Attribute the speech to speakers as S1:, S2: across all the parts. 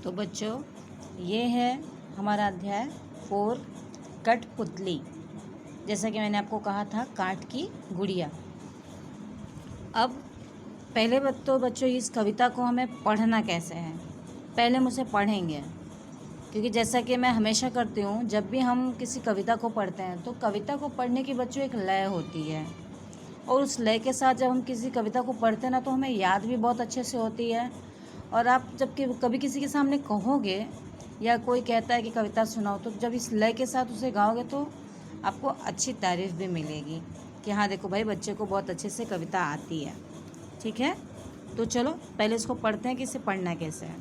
S1: तो बच्चों, ये है हमारा अध्याय 4 कठपुतली। जैसा कि मैंने आपको कहा था, काठ की गुड़िया। अब पहले तो बच्चों इस कविता को हमें पढ़ना कैसे है, पहले हम उसे पढ़ेंगे। क्योंकि जैसा कि मैं हमेशा करती हूँ, जब भी हम किसी कविता को पढ़ते हैं तो कविता को पढ़ने की बच्चों एक लय होती है, और उस लय के साथ जब हम किसी कविता को पढ़ते हैं ना, तो हमें याद भी बहुत अच्छे से होती है। और आप जब कभी किसी के सामने कहोगे या कोई कहता है कि कविता सुनाओ, तो जब इस लय के साथ उसे गाओगे तो आपको अच्छी तारीफ़ भी मिलेगी कि हाँ देखो भाई, बच्चे को बहुत अच्छे से कविता आती है। ठीक है, तो चलो पहले इसको पढ़ते हैं कि इसे पढ़ना कैसे है।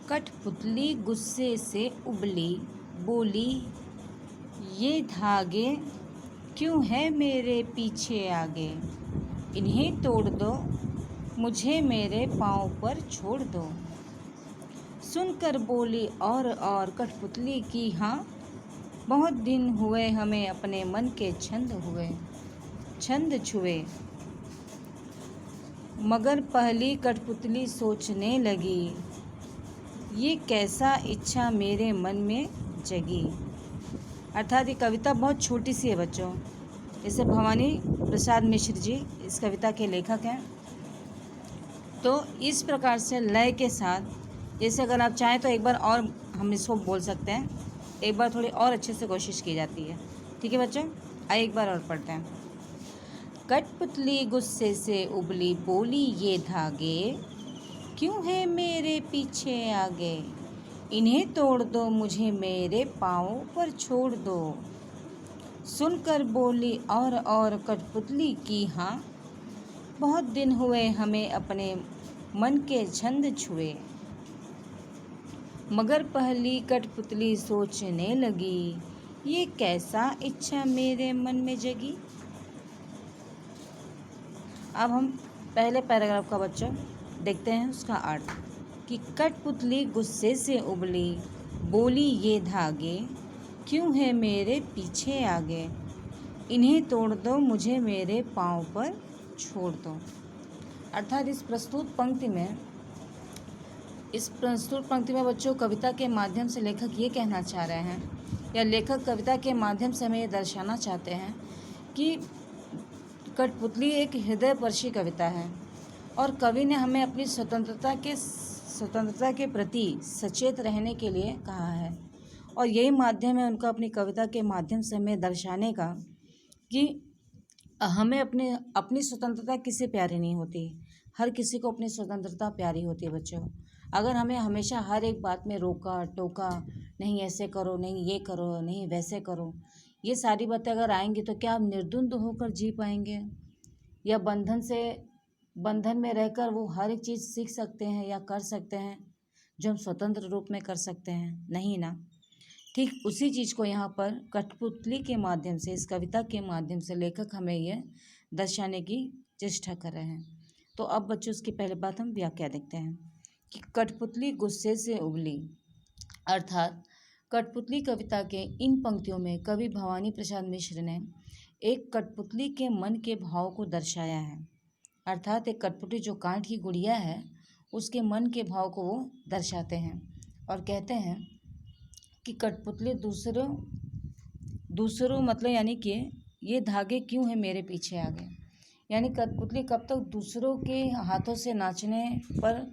S1: कठपुतली गुस्से से उबली, बोली ये धागे क्यों है मेरे पीछे आगे, इन्हें तोड़ दो, मुझे मेरे पाँव पर छोड़ दो। सुनकर बोली और कठपुतली की हाँ, बहुत दिन हुए हमें अपने मन के छंद छुए। मगर पहली कठपुतली सोचने लगी, ये कैसा इच्छा मेरे मन में जगी। अर्थात ये कविता बहुत छोटी सी है बच्चों। इसे भवानी प्रसाद मिश्र जी इस कविता के लेखक हैं। तो इस प्रकार से लय के साथ, जैसे अगर आप चाहें तो एक बार और हम इसको बोल सकते हैं, एक बार थोड़ी और अच्छे से कोशिश की जाती है। ठीक है बच्चों, आइए एक बार और पढ़ते हैं। कठपुतली गुस्से से उबली, बोली ये धागे क्यों है मेरे पीछे आगे, इन्हें तोड़ दो, मुझे मेरे पाँव पर छोड़ दो। सुनकर बोली और कठपुतली की हाँ, बहुत दिन हुए हमें अपने मन के छंद छुए। मगर पहली कठपुतली सोचने लगी, ये कैसा इच्छा मेरे मन में जगी। अब हम पहले पैराग्राफ का बच्चों देखते हैं उसका अर्थ कि कठपुतली गुस्से से उबली, बोली ये धागे क्यों है मेरे पीछे आगे, इन्हें तोड़ दो, मुझे मेरे पाँव पर छोड़ दो। अर्थात इस प्रस्तुत पंक्ति में बच्चों कविता के माध्यम से लेखक ये कहना चाह रहे हैं, या लेखक कविता के माध्यम से हमें ये दर्शाना चाहते हैं कि कठपुतली एक हृदयस्पर्शी कविता है, और कवि ने हमें अपनी स्वतंत्रता के प्रति सचेत रहने के लिए कहा है। और यही माध्यम है उनका अपनी कविता के माध्यम से हमें दर्शाने का कि हमें अपनी स्वतंत्रता किसे प्यारी नहीं होती। हर किसी को अपनी स्वतंत्रता प्यारी होती है बच्चों। अगर हमें हमेशा हर एक बात में रोका टोका, नहीं ऐसे करो, नहीं ये करो, नहीं वैसे करो, ये सारी बातें अगर आएंगी तो क्या हम निर्द्वंद होकर जी पाएंगे, या बंधन में रहकर वो हर एक चीज़ सीख सकते हैं या कर सकते हैं जो हम स्वतंत्र रूप में कर सकते हैं? नहीं ना। ठीक उसी चीज़ को यहाँ पर कठपुतली के माध्यम से, इस कविता के माध्यम से लेखक हमें यह दर्शाने की चेष्टा कर रहे हैं। तो अब बच्चों उसकी पहले बात हम व्याख्या देखते हैं कि कठपुतली गुस्से से उबली। अर्थात कठपुतली कविता के इन पंक्तियों में कवि भवानी प्रसाद मिश्र ने एक कठपुतली के मन के भाव को दर्शाया है। अर्थात एक कठपुतली जो काठ की गुड़िया है, उसके मन के भाव को वो दर्शाते हैं और कहते हैं कि कठपुतली दूसरों मतलब यानी कि ये धागे क्यों है मेरे पीछे आगे, यानी कठपुतली कब तक दूसरों के हाथों से नाचने पर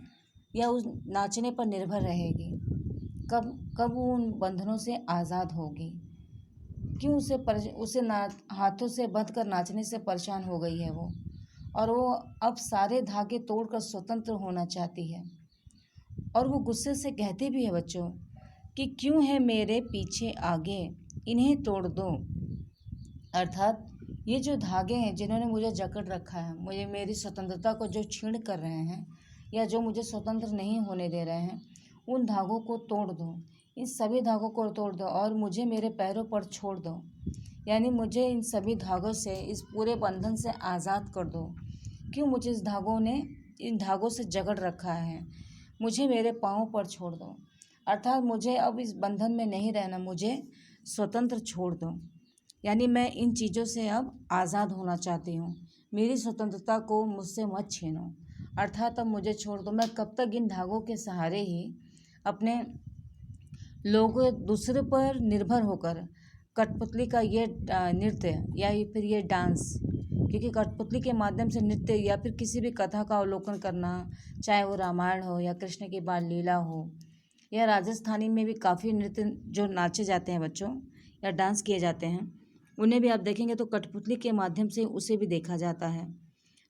S1: या उस नाचने पर निर्भर रहेगी, कब वो उन बंधनों से आज़ाद होगी, क्यों उसे हाथों से बंध कर नाचने से परेशान हो गई है वो, और वो अब सारे धागे तोड़कर स्वतंत्र होना चाहती है। और वो गुस्से से कहती भी है बच्चों कि क्यों है मेरे पीछे आगे, इन्हें तोड़ दो। अर्थात ये जो धागे हैं जिन्होंने मुझे जकड़ रखा है, मुझे मेरी स्वतंत्रता को जो छीन कर रहे हैं या जो मुझे स्वतंत्र नहीं होने दे रहे हैं, उन धागों को तोड़ दो, इन सभी धागों को तोड़ दो और मुझे मेरे पैरों पर छोड़ दो। यानी मुझे इन सभी धागों से, इस पूरे बंधन से आज़ाद कर दो। क्यों मुझे इन धागों से जकड़ रखा है, मुझे मेरे पाँव पर छोड़ दो। अर्थात मुझे अब इस बंधन में नहीं रहना, मुझे स्वतंत्र छोड़ दो। यानी मैं इन चीज़ों से अब आज़ाद होना चाहती हूँ, मेरी स्वतंत्रता को मुझसे मत छीनो। अर्थात अब मुझे छोड़ दो, मैं कब तक इन धागों के सहारे ही अपने लोगों दूसरे पर निर्भर होकर कठपुतली का ये नृत्य या फिर ये डांस, क्योंकि कठपुतली के माध्यम से नृत्य या फिर किसी भी कथा का अवलोकन करना, चाहे वो रामायण हो या कृष्ण की बाल लीला हो, या राजस्थानी में भी काफ़ी नृत्य जो नाचे जाते हैं बच्चों या डांस किए जाते हैं, उन्हें भी आप देखेंगे तो कठपुतली के माध्यम से उसे भी देखा जाता है।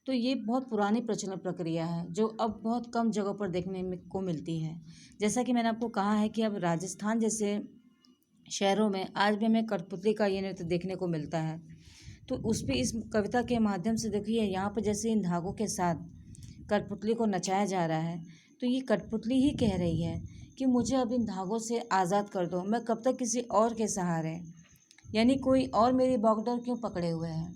S1: तो ये बहुत पुरानी प्रचलन प्रक्रिया है जो अब बहुत कम जगहों पर देखने को मिलती है। जैसा कि मैंने आपको कहा है कि अब राजस्थान जैसे शहरों में आज भी हमें कठपुतली का ये नृत्य देखने को मिलता है। तो उस पर इस कविता के माध्यम से देखिए यहाँ पर जैसे इन धागों के साथ कठपुतली को नचाया जा रहा है, तो ये कठपुतली ही कह रही है कि मुझे अब इन धागों से आज़ाद कर दो, मैं कब तक किसी और के सहारे, यानी कोई और मेरी बागडोर क्यों पकड़े हुए हैं,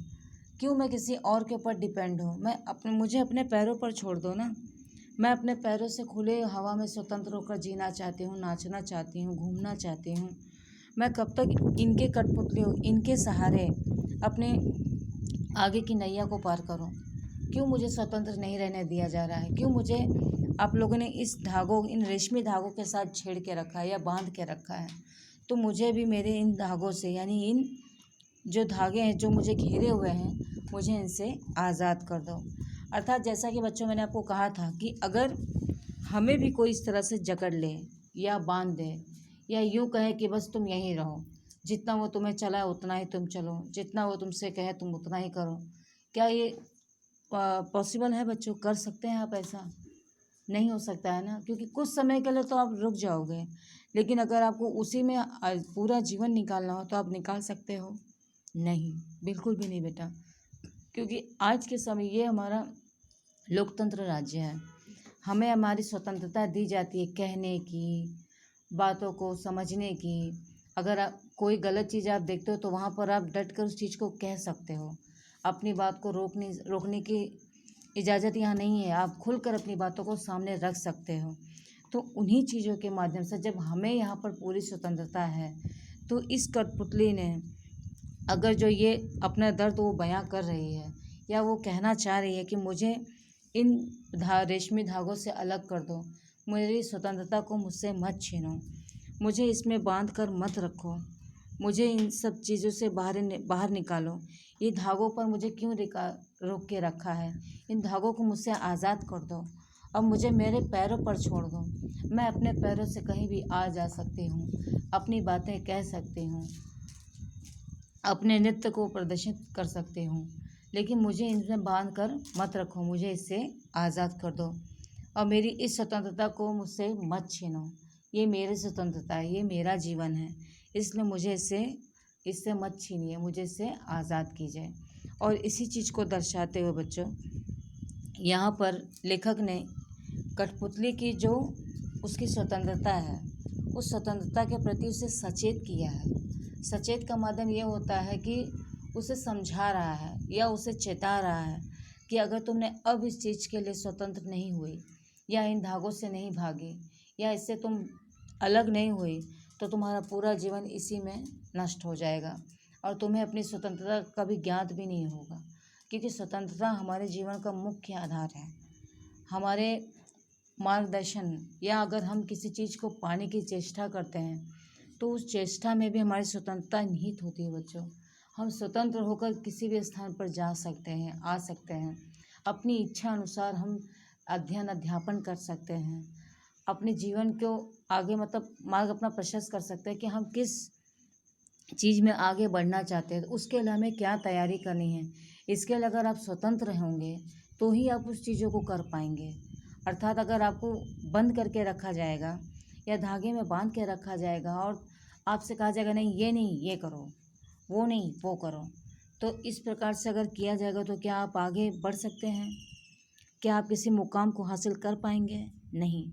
S1: क्यों मैं किसी और के ऊपर डिपेंड हूँ। मुझे अपने पैरों पर छोड़ दो ना। मैं अपने पैरों से खुले हवा में स्वतंत्र होकर जीना चाहती हूँ, नाचना चाहती हूँ, घूमना चाहती हूँ। मैं कब तक इनके कठपुतली इनके सहारे अपने आगे की नैया को पार करूँ। क्यों मुझे स्वतंत्र नहीं रहने दिया जा रहा है, क्यों मुझे आप लोगों ने इन रेशमी धागों के साथ छेड़ के रखा है या बांध के रखा है। तो मुझे भी मेरे इन धागों से, यानी इन जो धागे हैं जो मुझे घेरे हुए हैं, मुझे इनसे आज़ाद कर दो। अर्थात जैसा कि बच्चों मैंने आपको कहा था कि अगर हमें भी कोई इस तरह से जकड़ ले या बांध दे या यूँ कहे कि बस तुम यहीं रहो, जितना वो तुम्हें चलाए उतना ही तुम चलो, जितना वो तुमसे कहे तुम उतना ही करो, क्या ये पॉसिबल है बच्चों? कर सकते हैं आप ऐसा? नहीं हो सकता है ना, क्योंकि कुछ समय के लिए तो आप रुक जाओगे, लेकिन अगर आपको उसी में पूरा जीवन निकालना हो तो आप निकाल सकते हो? नहीं, बिल्कुल भी नहीं बेटा, क्योंकि आज के समय ये हमारा लोकतंत्र राज्य है। हमें हमारी स्वतंत्रता दी जाती है कहने की, बातों को समझने की। अगर कोई गलत चीज़ आप देखते हो तो वहाँ पर आप डट कर उस चीज़ को कह सकते हो। अपनी बात को रोकने की इजाज़त यहाँ नहीं है। आप खुलकर अपनी बातों को सामने रख सकते हो। तो उन्हीं चीज़ों के माध्यम से जब हमें यहाँ पर पूरी स्वतंत्रता है, तो इस कठपुतली ने अगर जो ये अपना दर्द वो बयां कर रही है या वो कहना चाह रही है कि मुझे इन रेशमी धागों से अलग कर दो, मेरी स्वतंत्रता को मुझसे मत छीनो, मुझे इसमें बांध कर मत रखो, मुझे इन सब चीज़ों से बाहर निकालो, ये धागों पर मुझे क्यों रोक के रखा है, इन धागों को मुझसे आज़ाद कर दो, अब मुझे मेरे पैरों पर छोड़ दो, मैं अपने पैरों से कहीं भी आ जा सकती हूँ, अपनी बातें कह सकती हूँ, अपने नृत्य को प्रदर्शित कर सकती हूँ, लेकिन मुझे इनमें बांध कर मत रखो, मुझे इससे आज़ाद कर दो और मेरी इस स्वतंत्रता को मुझसे मत छीनो। ये मेरी स्वतंत्रता है, ये मेरा जीवन है, इसलिए मुझे इससे मत छीनिए, मुझे इससे आज़ाद कीजिए। और इसी चीज़ को दर्शाते हुए बच्चों यहाँ पर लेखक ने कठपुतली की जो उसकी स्वतंत्रता है, उस स्वतंत्रता के प्रति उसे सचेत किया है। सचेत का माध्यम ये होता है कि उसे समझा रहा है या उसे चेता रहा है कि अगर तुमने अब इस चीज़ के लिए स्वतंत्र नहीं हुई या इन धागों से नहीं भागी या इससे तुम अलग नहीं हुई, तो तुम्हारा पूरा जीवन इसी में नष्ट हो जाएगा और तुम्हें अपनी स्वतंत्रता का भी ज्ञात भी नहीं होगा, क्योंकि स्वतंत्रता हमारे जीवन का मुख्य आधार है। हमारे मार्गदर्शन या अगर हम किसी चीज़ को पाने की चेष्टा करते हैं तो उस चेष्टा में भी हमारी स्वतंत्रता निहित होती है बच्चों। हम स्वतंत्र होकर किसी भी स्थान पर जा सकते हैं, आ सकते हैं, अपनी इच्छा अनुसार हम अध्यापन कर सकते हैं, अपने जीवन को आगे मार्ग अपना प्रशस्त कर सकते हैं कि हम किस चीज़ में आगे बढ़ना चाहते हैं, उसके लिए हमें क्या तैयारी करनी है। इसके लिए अगर आप स्वतंत्र होंगे तो ही आप उस चीज़ों को कर पाएंगे। अर्थात अगर आपको बंद करके रखा जाएगा या धागे में बांध के रखा जाएगा और आपसे कहा जाएगा नहीं ये करो, वो नहीं वो करो, तो इस प्रकार से अगर किया जाएगा तो क्या आप आगे बढ़ सकते हैं? क्या आप किसी मुकाम को हासिल कर पाएंगे? नहीं।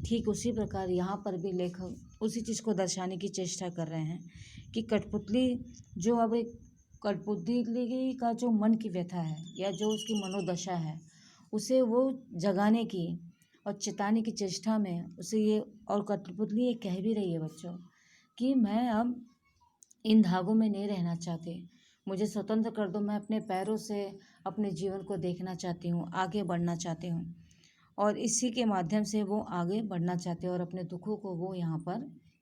S1: ठीक उसी प्रकार यहाँ पर भी लेखक उसी चीज़ को दर्शाने की चेष्टा कर रहे हैं कि कठपुतली कठपुतली का जो मन की व्यथा है या जो उसकी मनोदशा है, उसे वो जगाने की और चिताने की चेष्टा में उसे ये, और कठपुतली ये कह भी रही है बच्चों कि मैं अब इन धागों में नहीं रहना चाहती, मुझे स्वतंत्र कर दो, मैं अपने पैरों से अपने जीवन को देखना चाहती हूँ, आगे बढ़ना चाहती हूँ। और इसी के माध्यम से वो आगे बढ़ना चाहते हैं और अपने दुखों को वो यहाँ पर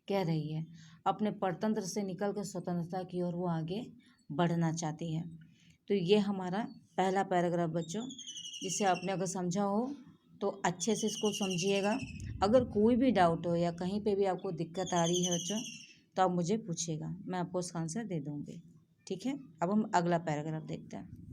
S1: कह रही है। अपने परतंत्र से निकल कर स्वतंत्रता की ओर वो आगे बढ़ना चाहती है। तो ये हमारा पहला पैराग्राफ बच्चों, जिसे आपने अगर समझा हो तो अच्छे से इसको समझिएगा। अगर कोई भी डाउट हो या कहीं पे भी आपको दिक्कत आ रही है बच्चों, तो आप मुझे पूछिएगा, मैं आपको उसका आंसर दे दूँगी। ठीक है, अब हम अगला पैराग्राफ देखते हैं।